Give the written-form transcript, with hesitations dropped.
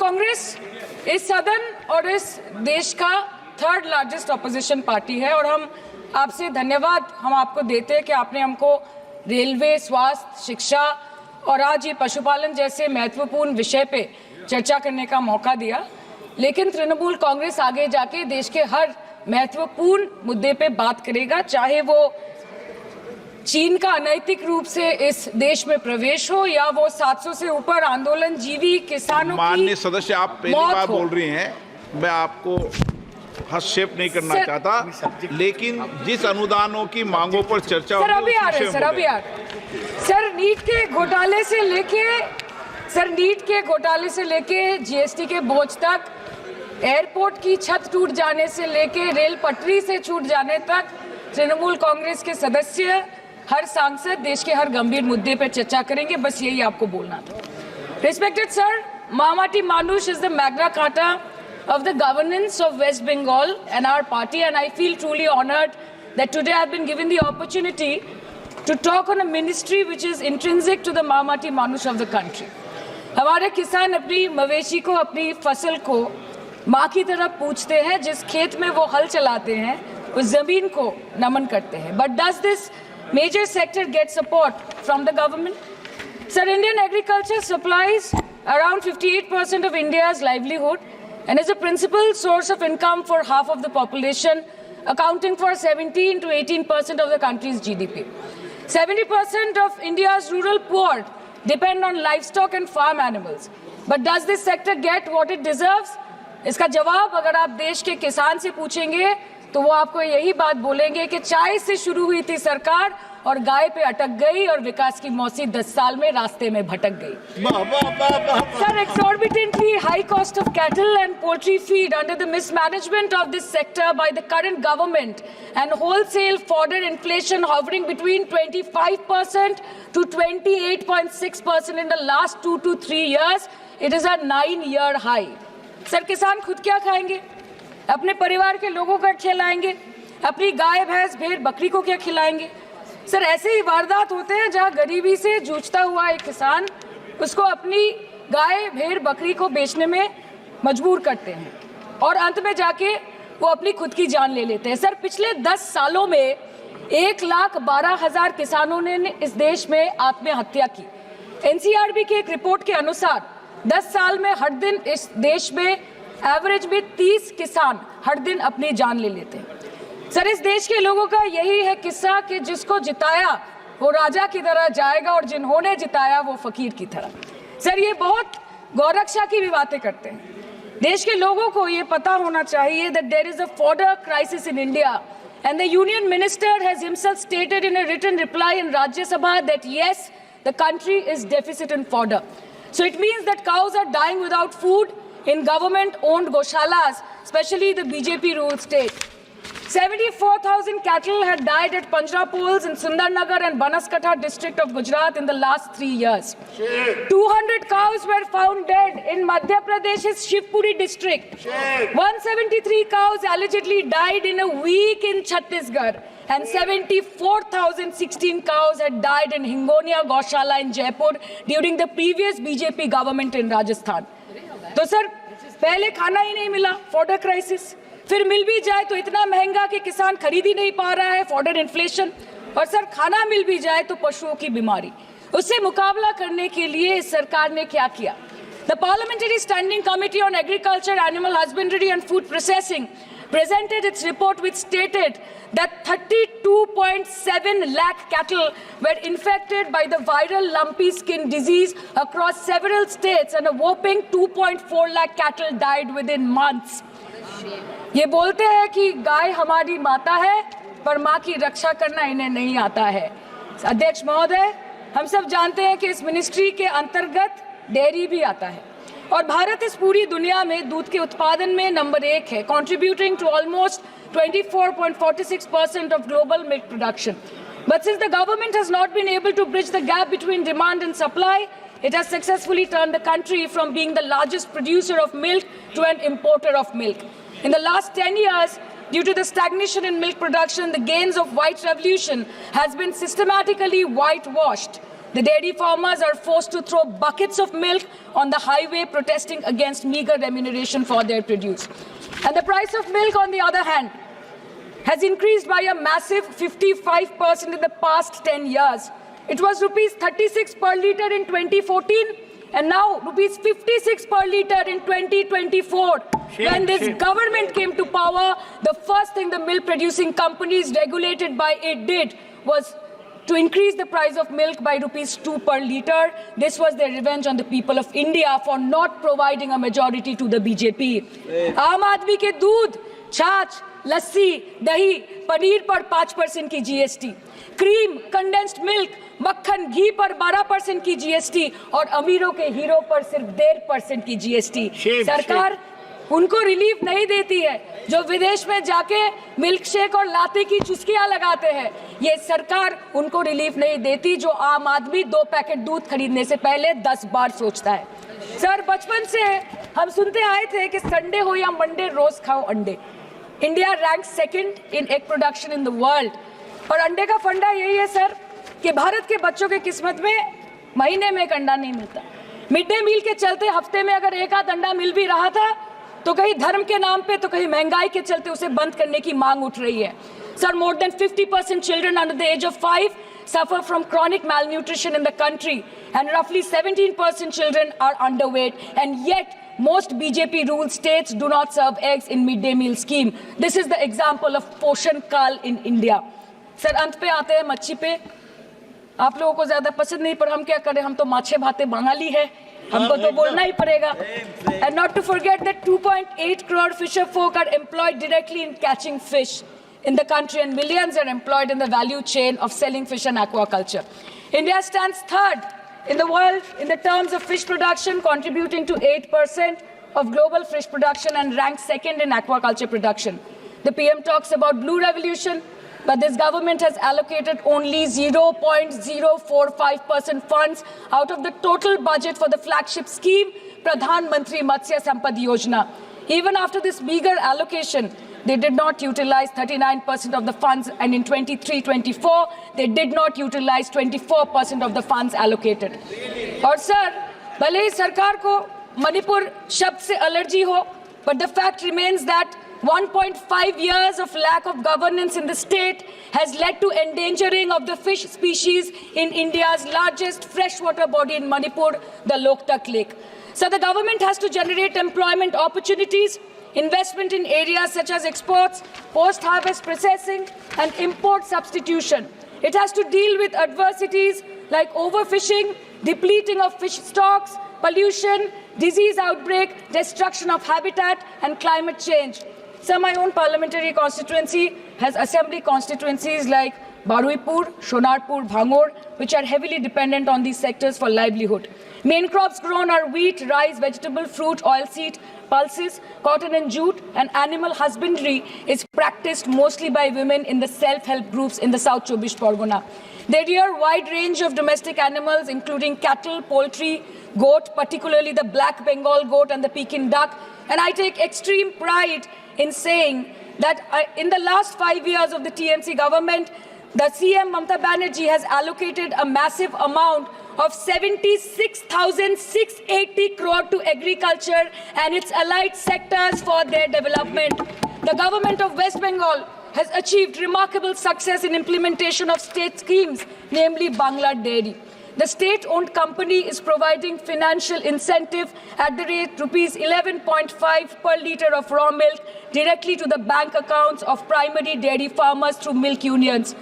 कांग्रेस इस सदन और इस देश का थर्ड लार्जेस्ट ऑपोजिशन पार्टी है और हम आपसे धन्यवाद हम आपको देते हैं कि आपने हमको रेलवे, स्वास्थ्य, शिक्षा और आज ये पशुपालन जैसे महत्वपूर्ण विषय पे चर्चा करने का मौका दिया। लेकिन तृणमूल कांग्रेस आगे जाके देश के हर महत्वपूर्ण मुद्दे पे बात करेगा, चाहे वो चीन का अनैतिक रूप से इस देश में प्रवेश हो या वो 700 से ऊपर आंदोलन जीवी किसानों की माननीय सदस्य, आप पहली बार बोल रही हैं, मैं आपको हस्तक्षेप नहीं करना चाहता, लेकिन जिस अनुदानों की मांगों पर चर्चा सर अभी आ रहे सर नीट के घोटाले से लेके जीएसटी के बोझ तक, एयरपोर्ट की छत टूट जाने से लेके रेल पटरी से छूट जाने तक तृणमूल कांग्रेस के सदस्य, हर सांसद देश के हर गंभीर मुद्दे पर चर्चा करेंगे। बस यही आपको बोलना था। Respected sir, Mahamati Manush is the Magna Carta of the governance of West Bengal and our party, and I feel truly honored that today I have been given the opportunity to talk on a ministry which is intrinsic to the Mahamati Manush of the country. हमारे किसान अपनी मवेशी को, अपनी फसल को माँ की तरह पूछते हैं, जिस खेत में वो हल चलाते हैं उस जमीन को नमन करते हैं। But does this major sector get support from the government? Sir, Indian agriculture supplies around 58% of India's livelihood and is a principal source of income for half of the population, accounting for 17 to 18% of the country's GDP. 70% of India's rural poor depend on livestock and farm animals. But does this sector get what it deserves? इसका जवाब अगर आप देश के किसान से पूछेंगे तो वो आपको यही बात बोलेंगे कि चाय से शुरू हुई थी सरकार और गाय पे अटक गई और विकास की मौसी 10 साल में रास्ते में भटक गई। Sir, exorbitantly high cost of cattle and poultry feed under the mismanagement of this sector by the current government and wholesale fodder inflation hovering between 25% to 28.6% in the last 2 to 3 years, it is a 9-year high. Sir, किसान खुद क्या खाएंगे? अपने परिवार के लोगों का खिलाएंगे? अपनी गाय, भैंस, भेड़, बकरी को क्या खिलाएंगे? सर, ऐसे ही वारदात होते हैं जहां गरीबी से जूझता हुआ एक किसान उसको अपनी गाय, भेड़, बकरी को बेचने में मजबूर करते हैं और अंत में जाके वो अपनी खुद की जान ले लेते हैं। सर, पिछले 10 सालों में 1,12,000 किसानों ने इस देश में आत्महत्या की। एनसीआरबी की एक रिपोर्ट के अनुसार 10 साल में हर दिन इस देश में एवरेज में 30 किसान हर दिन अपनी जान ले लेते हैं। सर, इस देश के लोगों का यही है किस्सा कि जिसको जिताया वो राजा की तरह जाएगा और जिन्होंने जिताया वो फकीर की तरह। सर, ये बहुत गौरक्षा की भी बातें करते हैं। देश के लोगों को ये पता होना चाहिए that there is a fodder crisis in India and the union minister has himself stated in a written reply in Rajya Sabha that yes, the country is deficit in fodder. So it means that cows are dying without food in government-owned goshalas, especially the BJP-ruled state. 74,000 cattle had died at Panjrapols in Sundarnagar and Banaskantha district of Gujarat in the last 3 years. 200 cows were found dead in Madhya Pradesh's Shivpuri district. 173 cows allegedly died in a week in Chhattisgarh. And 74,016 cows had died in Hingonia Goshala in Jaipur during the previous BJP government in Rajasthan. तो sir, पहले खाना ही नहीं मिला, fodder crisis, फिर मिल भी जाए तो इतना महंगा कि किसान खरीद ही नहीं पा रहा है, फॉडर इन्फ्लेशन, और सर खाना मिल भी जाए तो पशुओं की बीमारी। उससे मुकाबला करने के लिए इस सरकार ने क्या किया? The Parliamentary Standing Committee on Agriculture, Animal Husbandry and Food Processing presented its report which stated that 32.7 lakh cattle were infected by the viral lumpy skin disease across several states and a whopping 2.4 lakh cattle died within months. ये बोलते हैं कि गाय हमारी माता है पर माँ की रक्षा करना इन्हें नहीं आता है। अध्यक्ष महोदय, हम सब जानते हैं कि इस मिनिस्ट्री के अंतर्गत डेयरी भी आता है और भारत इस पूरी दुनिया में दूध के उत्पादन में नंबर 1 है, contributing to almost 24.46% of global milk production. But since the government has not been able to bridge the gap between demand and supply, it has successfully turned the country from being the largest producer of milk to an importer of milk. In the last 10 years, due to the stagnation in milk production, the gains of white revolution has been systematically whitewashed. The dairy farmers are forced to throw buckets of milk on the highway protesting against meager remuneration for their produce. And the price of milk, on the other hand, has increased by a massive 55% in the past 10 years. It was rupees 36 per litre in 2014 and now rupees 56 per litre in 2024. When this government came to power, the first thing the milk producing companies regulated by it did was to increase the price of milk by rupees 2 per litre. This was their revenge on the people of India for not providing a majority to the BJP. Aam Aadmi ke doodh, छाछ, लस्सी, दही, पनीर पर 5% की GST, cream, condensed milk, मक्खन, घी पर 12% की GST और अमीरों के हीरो पर सिर्फ 1.5% की जीएसटी। सरकार उनको रिलीफ नहीं देती है जो विदेश में जाके मिल्क शेक और लाते की चुस्कियां लगाते हैं। ये सरकार उनको रिलीफ नहीं देती जो आम आदमी 2 पैकेट दूध खरीदने से पहले 10 बार सोचता है। सर, बचपन से हम सुनते आए थे कि संडे हो या मंडे रोज खाओ अंडे। India rank 2nd in egg production in the world. और अंडे का फंडा यही है सर कि भारत के बच्चों की किस्मत में महीने में एक अंडा नहीं मिलता। मिड डे मील के चलते हफ्ते में अगर एक आध अंडा मिल भी रहा था तो कहीं धर्म के नाम पे तो कहीं महंगाई के चलते उसे बंद करने की मांग उठ रही है। Sir, more than 50% children under the age of 5 suffer from chronic malnutrition in the country and roughly 17% children are underweight, and yet most BJP ruled states do not serve eggs in midday meal scheme. This is the example of Poshan Kal in India. Sir, अंत पे आते हैं मच्छी पे। आप लोगों को ज्यादा पसंद नहीं, पर हम क्या करें, हम तो माछे भाते बंगाली है, हमको तो बोलना ही पड़ेगा। And not to forget that 2.8 crore fisher folk are employed directly in catching fish in the country and millions are employed in the value chain of selling fish and aquaculture. India stands 3rd in the world in the terms of fish production, contributing to 8% of global fish production and ranks 2nd in aquaculture production. The PM talks about blue revolution, but this government has allocated only 0.045% funds out of the total budget for the flagship scheme, Pradhan Mantri Matsya Sampad Yojana. Even after this meager allocation, they did not utilize 39% of the funds, and in 23-24, they did not utilize 24% of the funds allocated. और sir, भले ही सरकार को मणिपुर शब्द से allergy हो, but the fact remains that 1.5 years of lack of governance in the state has led to endangering of the fish species in India's largest freshwater body in Manipur, the Loktak Lake. So the government has to generate employment opportunities, investment in areas such as exports, post-harvest processing, and import substitution. It has to deal with adversities like overfishing, depleting of fish stocks, pollution, disease outbreak, destruction of habitat, and climate change. So my own parliamentary constituency has assembly constituencies like Baruipur, Shonarpur, Bhangor, which are heavily dependent on these sectors for livelihood. Main crops grown are wheat, rice, vegetable, fruit, oilseed, pulses, cotton and jute, and animal husbandry is practiced mostly by women in the self-help groups in the South Chobbish Pargona. They rear a wide range of domestic animals, including cattle, poultry, goat, particularly the black Bengal goat and the Pekin duck. And I take extreme pride in saying that in the last 5 years of the TMC government, the CM Mamata Banerjee has allocated a massive amount of 76,680 crore to agriculture and its allied sectors for their development. The government of West Bengal has achieved remarkable success in implementation of state schemes, namely Bangla Dairy. The state-owned company is providing financial incentive at the rate rupees 11.5 per litre of raw milk directly to the bank accounts of primary dairy farmers through milk unions.